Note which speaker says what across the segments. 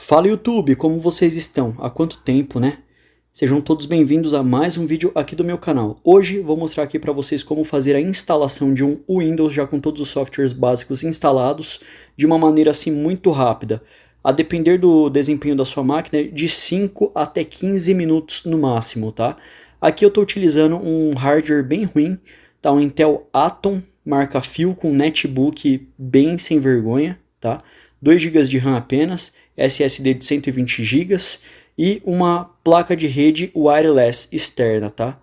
Speaker 1: Fala YouTube, como vocês estão? Há quanto tempo, né? Sejam todos bem-vindos a mais um vídeo aqui do meu canal. Hoje vou mostrar aqui para vocês como fazer a instalação de um Windows já com todos os softwares básicos instalados de uma maneira assim muito rápida. A depender do desempenho da sua máquina, de 5 até 15 minutos no máximo, tá? Aqui eu estou utilizando um hardware bem ruim, tá? Um Intel Atom marca fio com netbook bem sem vergonha, tá? 2 GB de RAM apenas, SSD de 120 GB e uma placa de rede wireless externa, tá?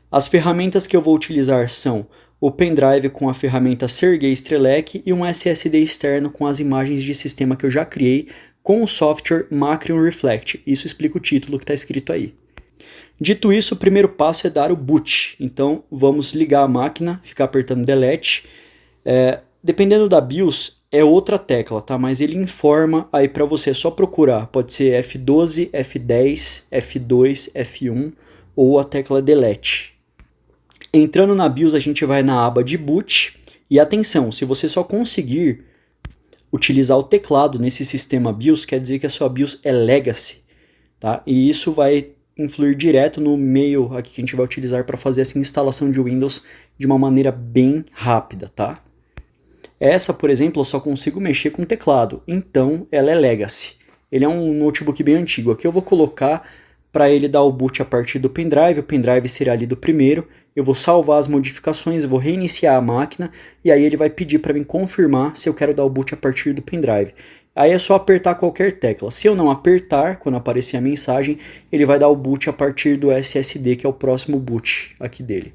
Speaker 1: As ferramentas que eu vou utilizar são o pendrive com a ferramenta Sergey Strelec e um SSD externo com as imagens de sistema que eu já criei com o software Macrium Reflect. Isso explica o título que está escrito aí. Dito isso, o primeiro passo é dar o boot. Então vamos ligar a máquina, ficar apertando Delete. Dependendo da BIOS, é outra tecla, tá? Mas ele informa aí para você, é só procurar. Pode ser F12, F10, F2, F1 ou a tecla Delete. Entrando na BIOS, a gente vai na aba de boot. E atenção, se você só conseguir utilizar o teclado nesse sistema BIOS, quer dizer que a sua BIOS é Legacy, tá? E isso vai influir direto no meio aqui que a gente vai utilizar para fazer essa instalação de Windows de uma maneira bem rápida, tá? Essa, por exemplo, eu só consigo mexer com teclado, então ela é Legacy. Ele é um notebook bem antigo. Aqui eu vou colocar para ele dar o boot a partir do pendrive, o pendrive será ali do primeiro, eu vou salvar as modificações, vou reiniciar a máquina, e aí ele vai pedir para mim confirmar se eu quero dar o boot a partir do pendrive. Aí é só apertar qualquer tecla. Se eu não apertar, quando aparecer a mensagem, ele vai dar o boot a partir do SSD, que é o próximo boot aqui dele.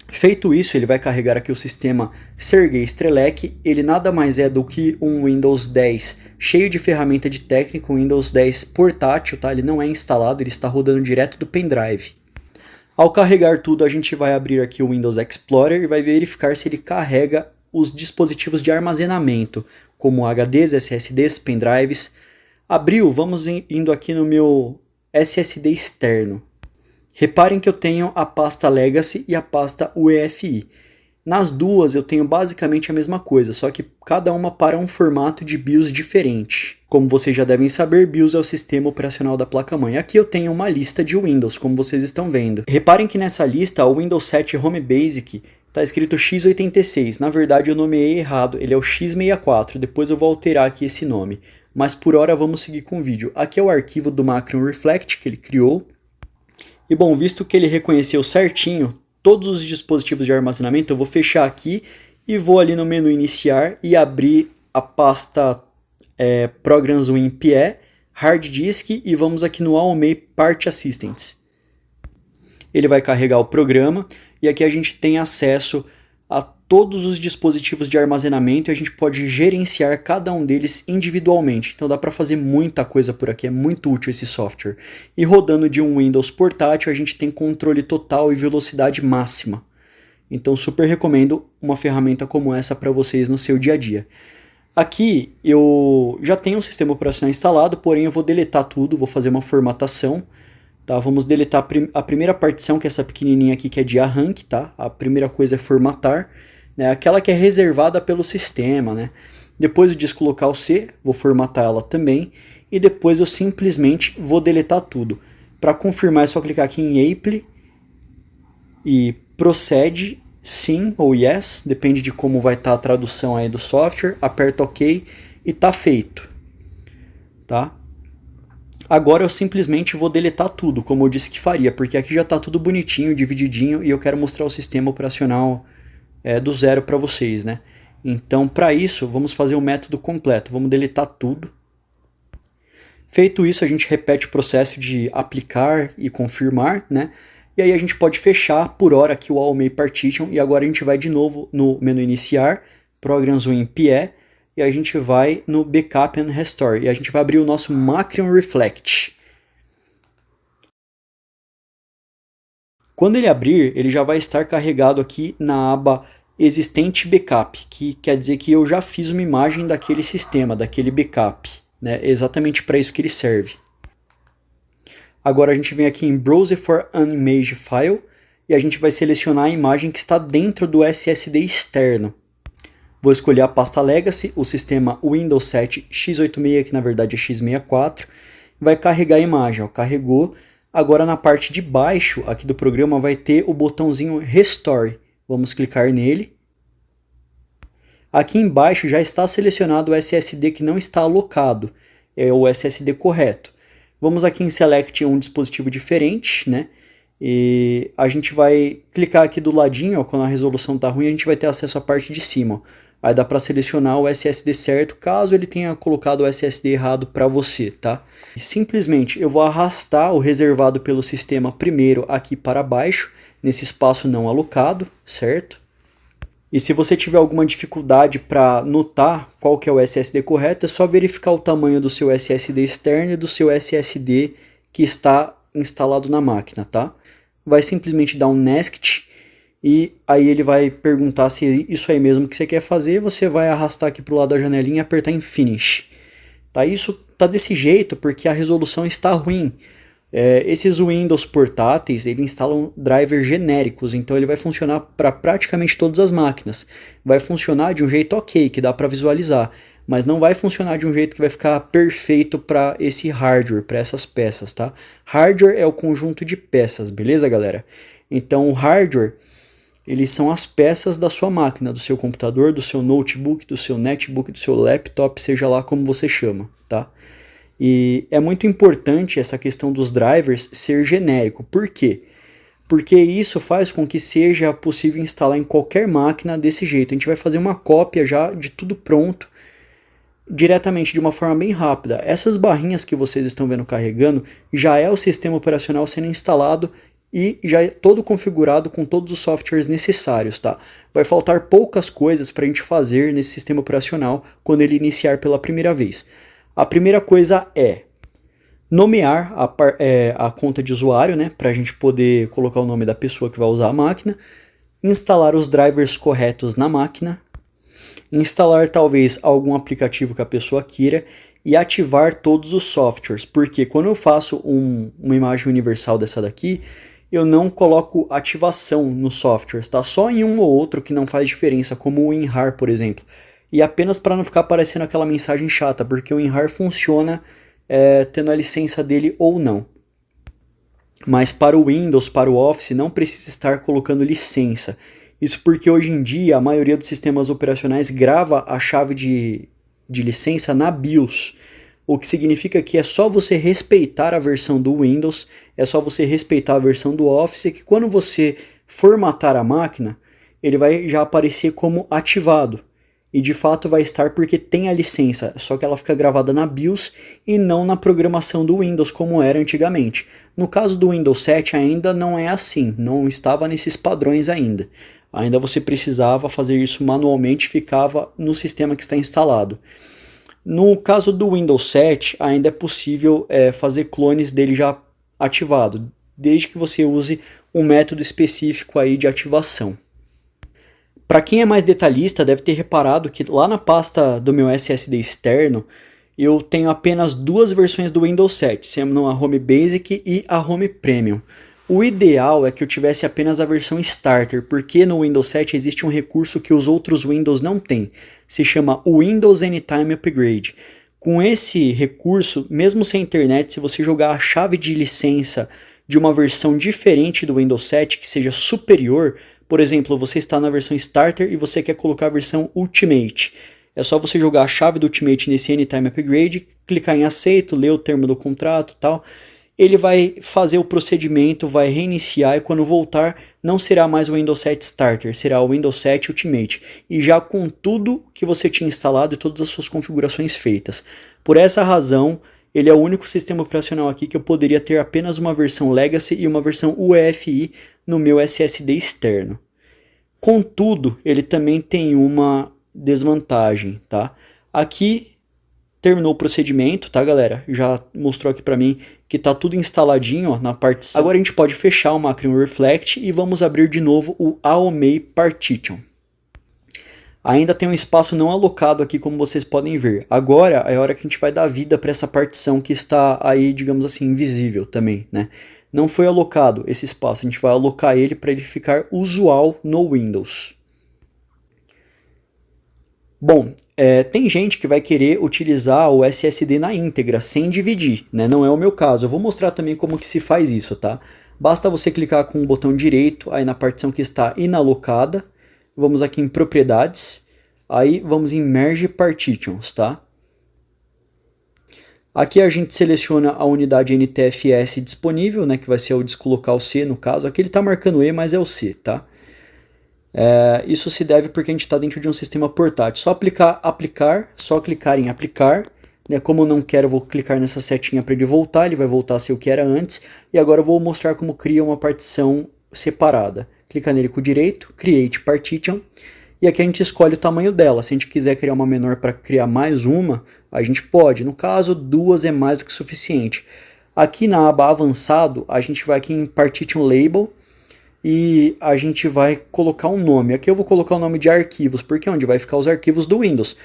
Speaker 1: Feito isso, ele vai carregar aqui o sistema Sergey Strelec. Ele nada mais é do que um Windows 10 cheio de ferramenta de técnico, um Windows 10 portátil, tá? Ele não é instalado, ele está rodando direto do pendrive. Ao carregar tudo, a gente vai abrir aqui o Windows Explorer e vai verificar se ele carrega os dispositivos de armazenamento, como HDs, SSDs, pendrives. Abriu, vamos indo aqui no meu SSD externo. Reparem que eu tenho a pasta Legacy e a pasta UEFI. Nas duas eu tenho basicamente a mesma coisa, só que cada uma para um formato de BIOS diferente. Como vocês já devem saber, BIOS é o sistema operacional da placa-mãe. Aqui eu tenho uma lista de Windows, como vocês estão vendo. Reparem que nessa lista, o Windows 7 Home Basic está escrito x86. Na verdade eu nomeei errado, ele é o x64. Depois eu vou alterar aqui esse nome. Mas por hora vamos seguir com o vídeo. Aqui é o arquivo do Macrium Reflect que ele criou. E bom, visto que ele reconheceu certinho todos os dispositivos de armazenamento, eu vou fechar aqui e vou ali no menu iniciar e abrir a pasta Programs WinPE, Hard Disk e vamos aqui no AOMEI Part Assistance. Ele vai carregar o programa e aqui a gente tem acesso a todos os dispositivos de armazenamento e a gente pode gerenciar cada um deles individualmente. Então dá para fazer muita coisa por aqui, é muito útil esse software. E rodando de um Windows portátil a gente tem controle total e velocidade máxima. Então super recomendo uma ferramenta como essa para vocês no seu dia a dia. Aqui eu já tenho um sistema operacional instalado, porém eu vou deletar tudo, vou fazer uma formatação. Tá, vamos deletar a primeira partição, que é essa pequenininha aqui, que é de arranque, tá? A primeira coisa é formatar, né? Aquela que é reservada pelo sistema, né? Depois o disco local C, vou formatar ela também, e depois eu simplesmente vou deletar tudo. Para confirmar é só clicar aqui em Apple e procede, sim ou yes, depende de como vai estar a tradução aí do software, aperta OK e tá feito, tá? Agora eu simplesmente vou deletar tudo, como eu disse que faria, porque aqui já está tudo bonitinho, divididinho, e eu quero mostrar o sistema operacional do zero para vocês, né? Então, para isso, vamos fazer o método completo, vamos deletar tudo. Feito isso, a gente repete o processo de aplicar e confirmar, né? E aí a gente pode fechar por hora aqui o AOMEI Partition, e agora a gente vai de novo no menu iniciar, Programs WinPE, e a gente vai no Backup and Restore. E a gente vai abrir o nosso Macrium Reflect. Quando ele abrir, ele já vai estar carregado aqui na aba Existente Backup, que quer dizer que eu já fiz uma imagem daquele sistema, daquele backup, né? É exatamente para isso que ele serve. Agora a gente vem aqui em Browse for an Image File e a gente vai selecionar a imagem que está dentro do SSD externo. Vou escolher a pasta Legacy, o sistema Windows 7 x86, que na verdade é x64. Vai carregar a imagem, ó, carregou. Agora na parte de baixo aqui do programa vai ter o botãozinho Restore. Vamos clicar nele. Aqui embaixo já está selecionado o SSD que não está alocado, é o SSD correto. Vamos aqui em Select um dispositivo diferente, né? E a gente vai clicar aqui do ladinho, ó, quando a resolução está ruim, a gente vai ter acesso à parte de cima. Ó. Aí dá para selecionar o SSD certo, caso ele tenha colocado o SSD errado para você, tá? E simplesmente eu vou arrastar o reservado pelo sistema primeiro aqui para baixo, nesse espaço não alocado, certo? E se você tiver alguma dificuldade para notar qual que é o SSD correto, é só verificar o tamanho do seu SSD externo e do seu SSD que está instalado na máquina, tá? Vai simplesmente dar um Next e aí ele vai perguntar se isso aí mesmo que você quer fazer, você vai arrastar aqui para o lado da janelinha e apertar em Finish. Tá? Isso tá desse jeito porque a resolução está ruim. Esses Windows portáteis, ele instalam drivers genéricos, então ele vai funcionar para praticamente todas as máquinas. Vai funcionar de um jeito ok, que dá para visualizar, mas não vai funcionar de um jeito que vai ficar perfeito para esse hardware, para essas peças, tá? Hardware é o conjunto de peças, beleza, galera? Então o hardware, eles são as peças da sua máquina, do seu computador, do seu notebook, do seu netbook, do seu laptop, seja lá como você chama, tá? E é muito importante essa questão dos drivers ser genérico. Por quê? Porque isso faz com que seja possível instalar em qualquer máquina desse jeito. A gente vai fazer uma cópia já de tudo pronto, diretamente de uma forma bem rápida. Essas barrinhas que vocês estão vendo carregando, já é o sistema operacional sendo instalado e já é todo configurado com todos os softwares necessários, tá? Vai faltar poucas coisas para a gente fazer nesse sistema operacional quando ele iniciar pela primeira vez. A primeira coisa é nomear a conta de usuário, né, para a gente poder colocar o nome da pessoa que vai usar a máquina, instalar os drivers corretos na máquina, instalar talvez algum aplicativo que a pessoa queira e ativar todos os softwares, porque quando eu faço uma imagem universal dessa daqui, eu não coloco ativação nos softwares, tá? Só em um ou outro que não faz diferença, como o WinRAR, por exemplo. E apenas para não ficar aparecendo aquela mensagem chata, porque o WinRAR funciona tendo a licença dele ou não. Mas para o Windows, para o Office, não precisa estar colocando licença. Isso porque hoje em dia a maioria dos sistemas operacionais grava a chave de licença na BIOS. O que significa que é só você respeitar a versão do Windows, é só você respeitar a versão do Office, que quando você formatar a máquina, ele vai já aparecer como ativado. E de fato vai estar porque tem a licença, só que ela fica gravada na BIOS e não na programação do Windows como era antigamente. No caso do Windows 7 ainda não é assim, não estava nesses padrões ainda. Ainda você precisava fazer isso manualmente, ficava no sistema que está instalado. No caso do Windows 7 ainda é possível fazer clones dele já ativado, desde que você use um método específico aí de ativação. Para quem é mais detalhista, deve ter reparado que lá na pasta do meu SSD externo, eu tenho apenas duas versões do Windows 7, sendo a Home Basic e a Home Premium. O ideal é que eu tivesse apenas a versão Starter, porque no Windows 7 existe um recurso que os outros Windows não têm. Se chama Windows Anytime Upgrade. Com esse recurso, mesmo sem internet, se você jogar a chave de licença de uma versão diferente do Windows 7, que seja superior, por exemplo, você está na versão Starter e você quer colocar a versão Ultimate. É só você jogar a chave do Ultimate nesse Anytime Upgrade, clicar em aceito, ler o termo do contrato e tal. Ele vai fazer o procedimento, vai reiniciar e quando voltar não será mais o Windows 7 Starter, será o Windows 7 Ultimate. E já com tudo que você tinha instalado e todas as suas configurações feitas. Por essa razão, ele é o único sistema operacional aqui que eu poderia ter apenas uma versão Legacy e uma versão UEFI no meu SSD externo. Contudo, ele também tem uma desvantagem, tá? Aqui terminou o procedimento, tá, galera? Já mostrou aqui pra mim que tá tudo instaladinho, ó, na partição. Agora a gente pode fechar o Macrium Reflect e vamos abrir de novo o AOMEI Partition. Ainda tem um espaço não alocado aqui, como vocês podem ver. Agora é a hora que a gente vai dar vida para essa partição que está aí, digamos assim, invisível também, né? Não foi alocado esse espaço, a gente vai alocar ele para ele ficar usual no Windows. Bom, tem gente que vai querer utilizar o SSD na íntegra, sem dividir, né? Não é o meu caso. Eu vou mostrar também como que se faz isso, tá? Basta você clicar com o botão direito aí na partição que está inalocada. Vamos aqui em propriedades, aí vamos em Merge Partitions, tá? Aqui a gente seleciona a unidade NTFS disponível, né? Que vai ser o disco local C no caso. Aqui ele está marcando E, mas é o C, tá? Isso se deve porque a gente está dentro de um sistema portátil. Só aplicar, só clicar em aplicar. Né? Como eu não quero, eu vou clicar nessa setinha para ele voltar. Ele vai voltar a ser o que era antes. E agora eu vou mostrar como cria uma partição separada. Clica nele com o direito, Create Partition. E aqui a gente escolhe o tamanho dela. Se a gente quiser criar uma menor para criar mais uma, a gente pode. No caso, 2 é mais do que suficiente. Aqui na aba Avançado, a gente vai aqui em Partition Label. E a gente vai colocar um nome. Aqui eu vou colocar o nome de arquivos, porque é onde vai ficar os arquivos do Windows.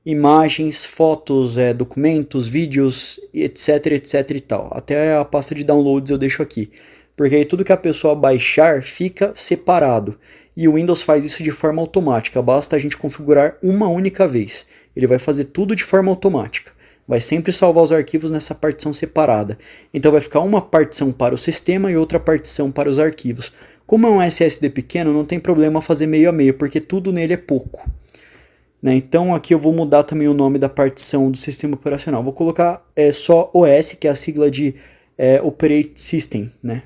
Speaker 1: Imagens, fotos, documentos, vídeos, etc, etc e tal. Até a pasta de downloads eu deixo aqui. Porque aí tudo que a pessoa baixar fica separado. E o Windows faz isso de forma automática. Basta a gente configurar uma única vez. Ele vai fazer tudo de forma automática. Vai sempre salvar os arquivos nessa partição separada. Então vai ficar uma partição para o sistema e outra partição para os arquivos. Como é um SSD pequeno, não tem problema fazer meio a meio, porque tudo nele é pouco. Né? Então aqui eu vou mudar também o nome da partição do sistema operacional. Vou colocar só OS, que é a sigla de Operate System. Né?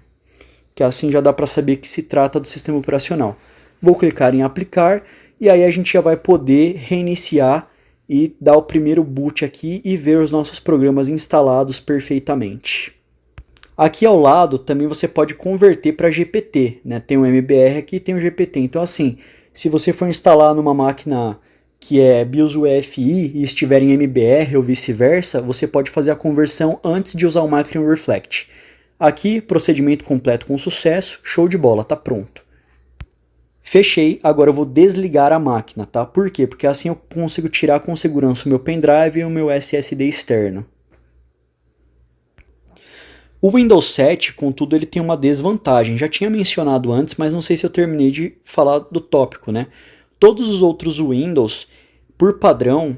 Speaker 1: Que assim já dá para saber que se trata do sistema operacional. Vou clicar em aplicar e aí a gente já vai poder reiniciar e dar o primeiro boot aqui e ver os nossos programas instalados perfeitamente. Aqui ao lado também você pode converter para GPT, né? Tem o MBR aqui e tem o GPT. Então assim, se você for instalar numa máquina que é BIOS UEFI e estiver em MBR ou vice-versa, você pode fazer a conversão antes de usar o Macrium Reflect. Aqui, procedimento completo com sucesso, show de bola, tá pronto. Fechei, agora eu vou desligar a máquina, tá? Por quê? Porque assim eu consigo tirar com segurança o meu pendrive e o meu SSD externo. O Windows 7, contudo, ele tem uma desvantagem. Já tinha mencionado antes, mas não sei se eu terminei de falar do tópico, né? Todos os outros Windows, por padrão,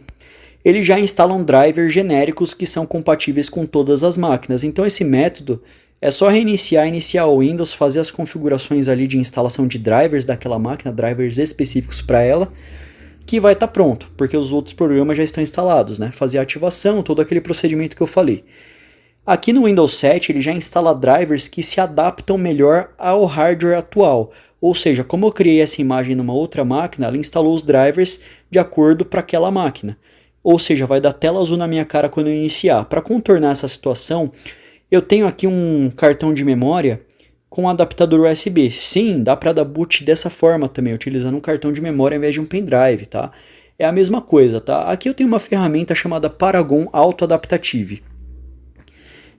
Speaker 1: eles já instalam drivers genéricos que são compatíveis com todas as máquinas. Então esse método é só iniciar o Windows, fazer as configurações ali de instalação de drivers daquela máquina, drivers específicos para ela, que vai estar pronto, porque os outros programas já estão instalados, né? Fazer a ativação, todo aquele procedimento que eu falei. Aqui no Windows 7 ele já instala drivers que se adaptam melhor ao hardware atual. Ou seja, como eu criei essa imagem numa outra máquina, ela instalou os drivers de acordo para aquela máquina. Ou seja, vai dar tela azul na minha cara quando eu iniciar. Para contornar essa situação, eu tenho aqui um cartão de memória com um adaptador USB. Sim, dá para dar boot dessa forma também, utilizando um cartão de memória ao invés de um pendrive, tá? É a mesma coisa, tá? Aqui eu tenho uma ferramenta chamada Paragon Auto Adaptative.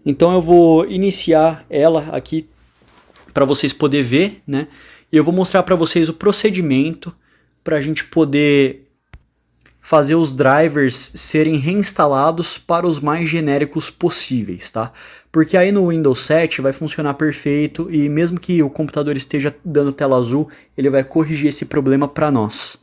Speaker 1: Então eu vou iniciar ela aqui para vocês poderem ver, né? E eu vou mostrar para vocês o procedimento para a gente poder fazer os drivers serem reinstalados para os mais genéricos possíveis, tá? Porque aí no Windows 7 vai funcionar perfeito e mesmo que o computador esteja dando tela azul, ele vai corrigir esse problema para nós.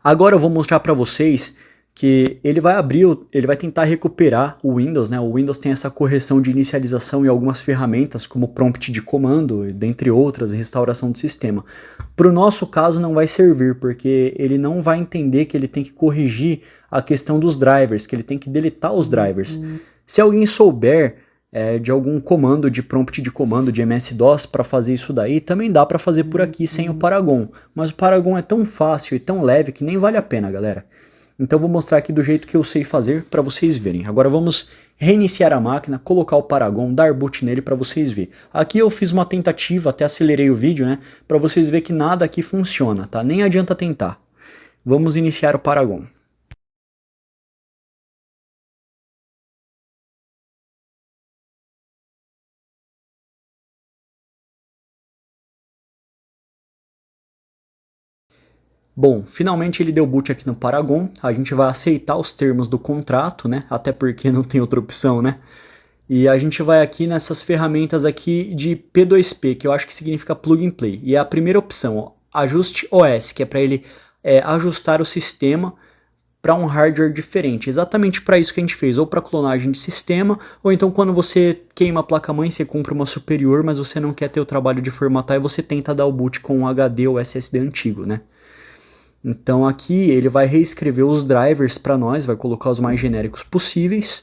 Speaker 1: Agora eu vou mostrar para vocês que ele vai tentar recuperar o Windows, né? O Windows tem essa correção de inicialização e algumas ferramentas como prompt de comando, dentre outras, restauração do sistema. Para o nosso caso não vai servir, porque ele não vai entender que ele tem que corrigir a questão dos drivers, que ele tem que deletar os drivers. Se alguém souber de algum comando de prompt de comando de MS-DOS para fazer isso daí, também dá para fazer por aqui sem o Paragon. Mas o Paragon é tão fácil e tão leve que nem vale a pena, galera. Então vou mostrar aqui do jeito que eu sei fazer para vocês verem. Agora vamos reiniciar a máquina, colocar o Paragon, dar boot nele para vocês verem. Aqui eu fiz uma tentativa, até acelerei o vídeo, né? Para vocês verem que nada aqui funciona, tá? Nem adianta tentar. Vamos iniciar o Paragon. Bom, finalmente ele deu boot aqui no Paragon, a gente vai aceitar os termos do contrato, né? Até porque não tem outra opção, né? E a gente vai aqui nessas ferramentas aqui de P2P, que eu acho que significa Plug and Play. E é a primeira opção, ó, Ajuste OS, que é para ele ajustar o sistema para um hardware diferente, exatamente para isso que a gente fez, ou para clonagem de sistema, ou então quando você queima a placa-mãe, você compra uma superior, mas você não quer ter o trabalho de formatar e você tenta dar o boot com um HD ou SSD antigo, né? Então aqui ele vai reescrever os drivers para nós, vai colocar os mais genéricos possíveis,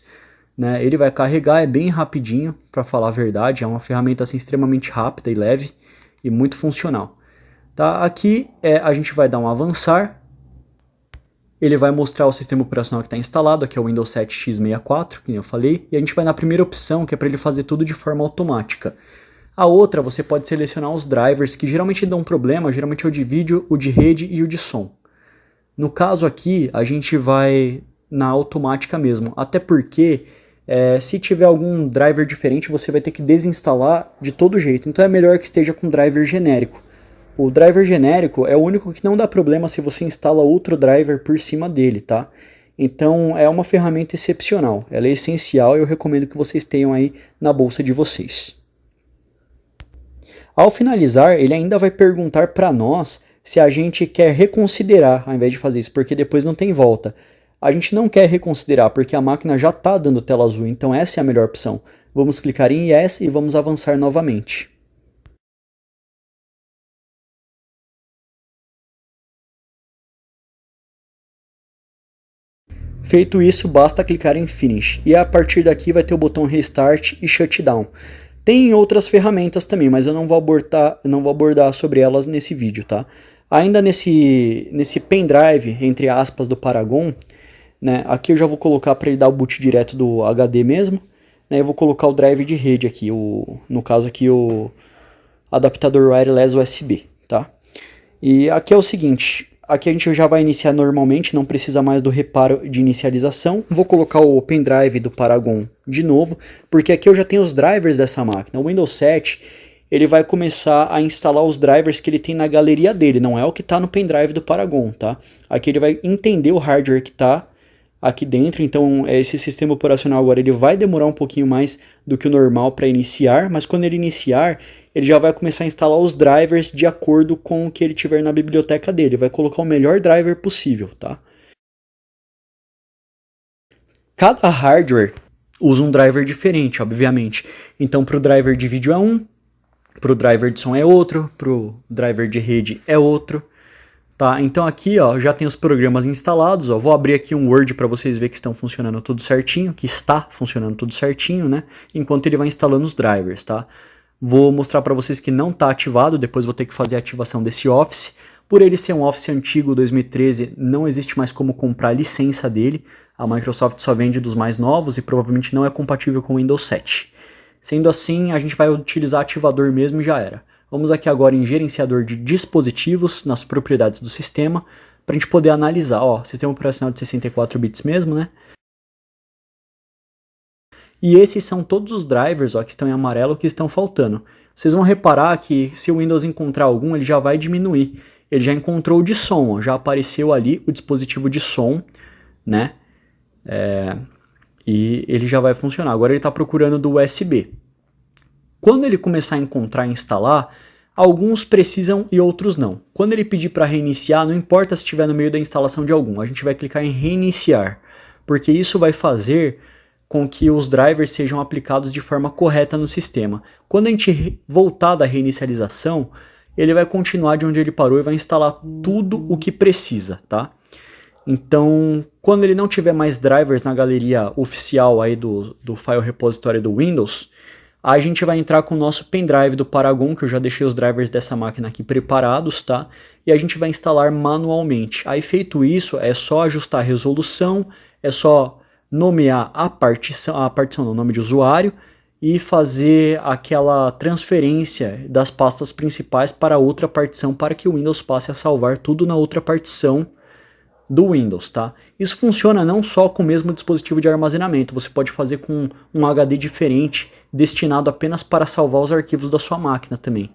Speaker 1: né? Ele vai carregar, é bem rapidinho, para falar a verdade, é uma ferramenta assim extremamente rápida e leve e muito funcional. Tá? Aqui a gente vai dar um avançar. Ele vai mostrar o sistema operacional que está instalado, aqui é o Windows 7 x64, que eu falei, e a gente vai na primeira opção, que é para ele fazer tudo de forma automática. A outra, você pode selecionar os drivers, que geralmente dão problema, geralmente é o de vídeo, o de rede e o de som. No caso aqui, a gente vai na automática mesmo, até porque se tiver algum driver diferente, você vai ter que desinstalar de todo jeito, então é melhor que esteja com driver genérico. O driver genérico é o único que não dá problema se você instala outro driver por cima dele, tá? Então é uma ferramenta excepcional, ela é essencial e eu recomendo que vocês tenham aí na bolsa de vocês. Ao finalizar, ele ainda vai perguntar para nós se a gente quer reconsiderar ao invés de fazer isso, porque depois não tem volta. A gente não quer reconsiderar porque a máquina já está dando tela azul, então essa é a melhor opção. Vamos clicar em Yes e vamos avançar novamente. Feito isso, basta clicar em Finish, e a partir daqui vai ter o botão Restart e Shutdown. Tem outras ferramentas também, mas eu não vou abordar sobre elas nesse vídeo, tá? Ainda nesse pendrive, entre aspas, do Paragon, né, aqui eu já vou colocar para ele dar o boot direto do HD mesmo, né, eu vou colocar o drive de rede aqui, no caso aqui o adaptador wireless USB, tá? E aqui é o seguinte... Aqui a gente já vai iniciar normalmente, não precisa mais do reparo de inicialização. Vou colocar o pendrive do Paragon de novo, porque aqui eu já tenho os drivers dessa máquina. O Windows 7 ele vai começar a instalar os drivers que ele tem na galeria dele, não é o que está no pendrive do Paragon, tá? Aqui ele vai entender o hardware que está aqui dentro, então esse sistema operacional agora ele vai demorar um pouquinho mais do que o normal para iniciar, mas quando ele iniciar, ele já vai começar a instalar os drivers de acordo com o que ele tiver na biblioteca dele, vai colocar o melhor driver possível, tá? Cada hardware usa um driver diferente, obviamente, então para o driver de vídeo é um, para o driver de som é outro, para o driver de rede é outro. Tá, então aqui ó, já tem os programas instalados, ó, vou abrir aqui um Word para vocês verem que estão funcionando tudo certinho, que está funcionando tudo certinho, né, enquanto ele vai instalando os drivers, tá. Vou mostrar para vocês que não está ativado, depois vou ter que fazer a ativação desse Office, por ele ser um Office antigo, 2013, não existe mais como comprar a licença dele, a Microsoft só vende dos mais novos e provavelmente não é compatível com o Windows 7. Sendo assim, a gente vai utilizar ativador mesmo e já era. Vamos aqui agora em gerenciador de dispositivos, nas propriedades do sistema, para a gente poder analisar, ó, sistema operacional de 64 bits mesmo, né? E esses são todos os drivers, ó, que estão em amarelo, que estão faltando. Vocês vão reparar que se o Windows encontrar algum, ele já vai diminuir. Ele já encontrou o de som, ó, já apareceu ali o dispositivo de som, né? E ele já vai funcionar. Agora ele está procurando do USB. Quando ele começar a encontrar e instalar, alguns precisam e outros não. Quando ele pedir para reiniciar, não importa se estiver no meio da instalação de algum, a gente vai clicar em reiniciar, porque isso vai fazer com que os drivers sejam aplicados de forma correta no sistema. Quando a gente voltar da reinicialização, ele vai continuar de onde ele parou e vai instalar tudo o que precisa, tá? Então, quando ele não tiver mais drivers na galeria oficial aí do File Repository do Windows, a gente vai entrar com o nosso pendrive do Paragon, que eu já deixei os drivers dessa máquina aqui preparados, tá? E a gente vai instalar manualmente. Aí feito isso, é só ajustar a resolução, é só nomear a partição não, o nome de usuário, e fazer aquela transferência das pastas principais para outra partição, para que o Windows passe a salvar tudo na outra partição do Windows, tá? Isso funciona não só com o mesmo dispositivo de armazenamento, você pode fazer com um HD diferente, destinado apenas para salvar os arquivos da sua máquina também.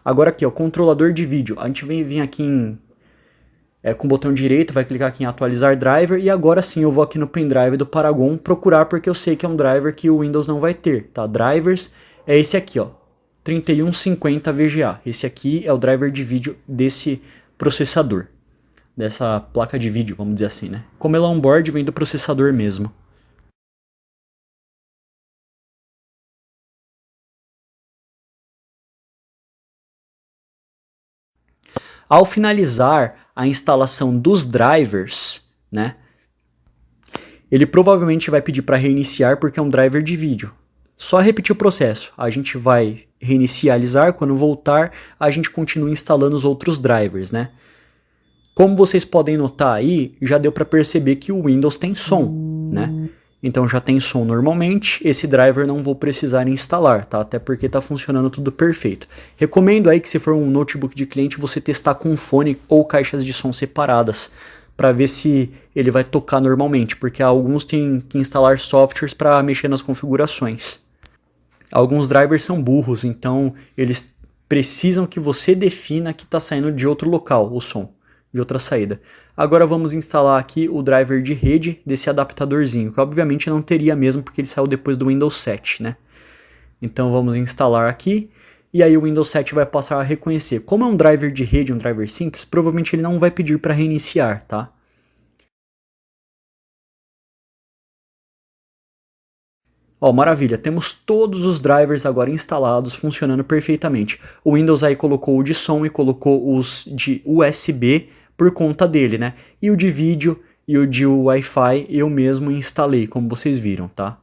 Speaker 1: Agora aqui, ó, controlador de vídeo, a gente vem aqui com o botão direito, vai clicar aqui em atualizar driver, e agora sim eu vou aqui no pendrive do Paragon procurar, porque eu sei que é um driver que o Windows não vai ter, tá? Drivers é esse aqui, ó, 3150 VGA, esse aqui é o driver de vídeo desse processador. dessa placa de vídeo, vamos dizer assim, né? Como ela é on-board, vem do processador mesmo. Ao finalizar a instalação dos drivers, né, ele provavelmente vai pedir para reiniciar porque é um driver de vídeo. Só repetir o processo. A gente vai reinicializar, quando voltar, a gente continua instalando os outros drivers, né? Como vocês podem notar aí, já deu para perceber que o Windows tem som, né? Então já tem som normalmente, esse driver não vou precisar instalar, tá? Até porque tá funcionando tudo perfeito. Recomendo aí que se for um notebook de cliente, você testar com fone ou caixas de som separadas, para ver se ele vai tocar normalmente, porque alguns têm que instalar softwares para mexer nas configurações. Alguns drivers são burros, então eles precisam que você defina que está saindo de outro local o som, de outra saída. Agora vamos instalar aqui o driver de rede desse adaptadorzinho, que obviamente não teria mesmo porque ele saiu depois do Windows 7, né? Então vamos instalar aqui, e aí o Windows 7 vai passar a reconhecer. Como é um driver de rede, um driver simples, provavelmente ele não vai pedir para reiniciar, tá? Ó, maravilha, temos todos os drivers agora instalados, funcionando perfeitamente. O Windows aí colocou o de som e colocou os de USB por conta dele, né? E o de vídeo e o de Wi-Fi eu mesmo instalei, como vocês viram, tá?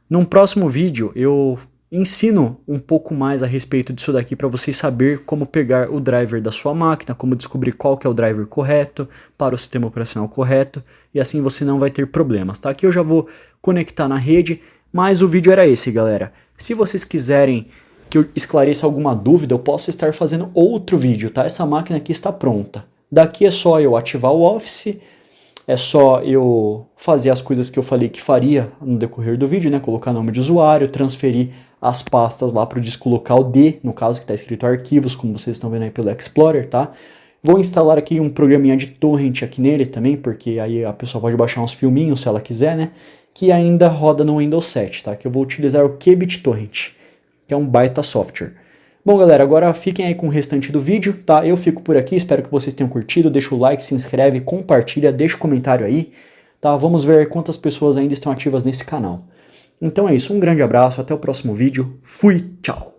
Speaker 1: Num próximo vídeo eu ensino um pouco mais a respeito disso daqui para vocês saber como pegar o driver da sua máquina, como descobrir qual que é o driver correto para o sistema operacional correto, e assim você não vai ter problemas, tá? Aqui eu já vou conectar na rede, mas o vídeo era esse, galera. Se vocês quiserem que eu esclareça alguma dúvida, eu posso estar fazendo outro vídeo, tá? Essa máquina aqui está pronta. Daqui é só eu ativar o Office, é só eu fazer as coisas que eu falei que faria no decorrer do vídeo, né? Colocar nome de usuário, transferir as pastas lá para o disco local D, no caso que está escrito arquivos, como vocês estão vendo aí pelo Explorer, tá? Vou instalar aqui um programinha de torrent aqui nele também, porque aí a pessoa pode baixar uns filminhos se ela quiser, né? Que ainda roda no Windows 7, tá? Que eu vou utilizar o QBitTorrent, que é um baita software. Bom, galera, agora fiquem aí com o restante do vídeo, tá? Eu fico por aqui, espero que vocês tenham curtido. Deixa o like, se inscreve, compartilha, deixa o comentário aí, tá? Vamos ver quantas pessoas ainda estão ativas nesse canal. Então é isso, um grande abraço, até o próximo vídeo. Fui, tchau!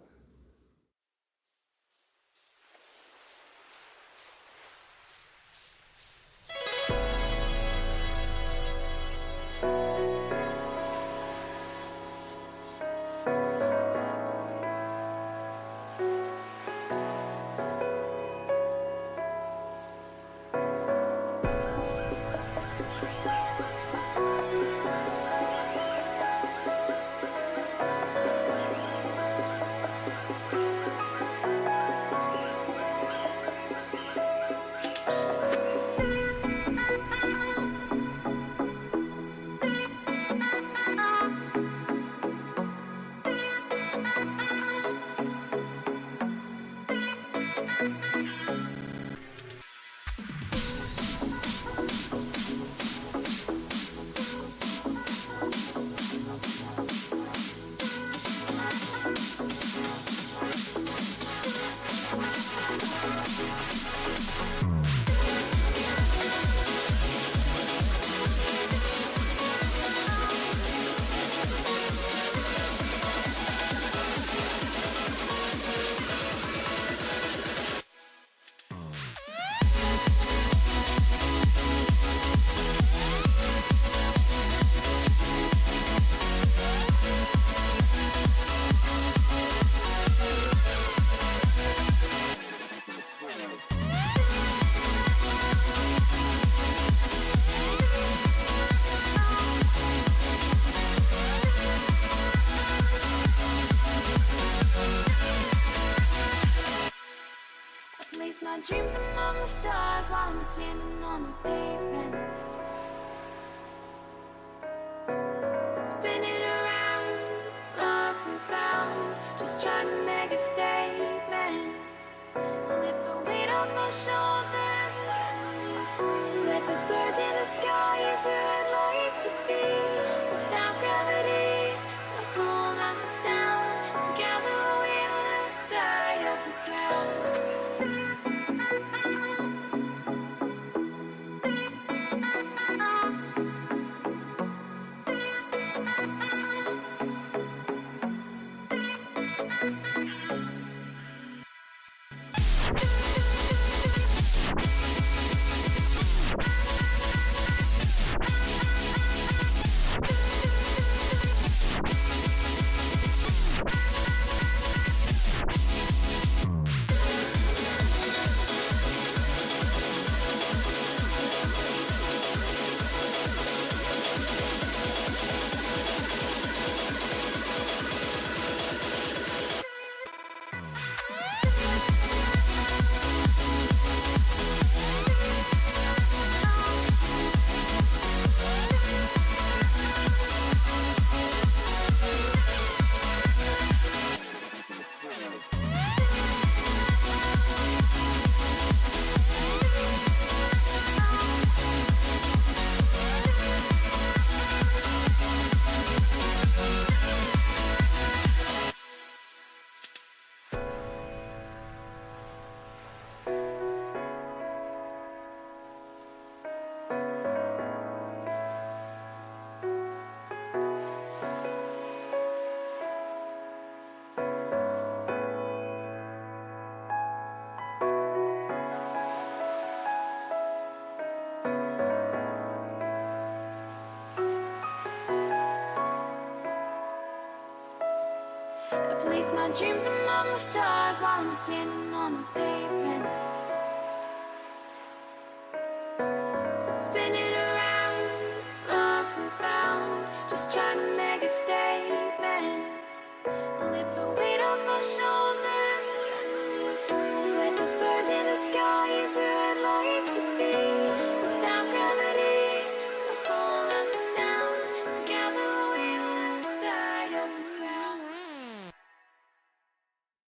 Speaker 2: Place my dreams among the stars while I'm standing on the pavement, spinning around, lost and found, just trying to make a statement. Lift the weight off my shoulders and set me free. Let the birds in the sky is where I'd like to be, without gravity to hold us down. Together we're on the side of the ground. I place my dreams among the stars while I'm standing on the pavement. Spinning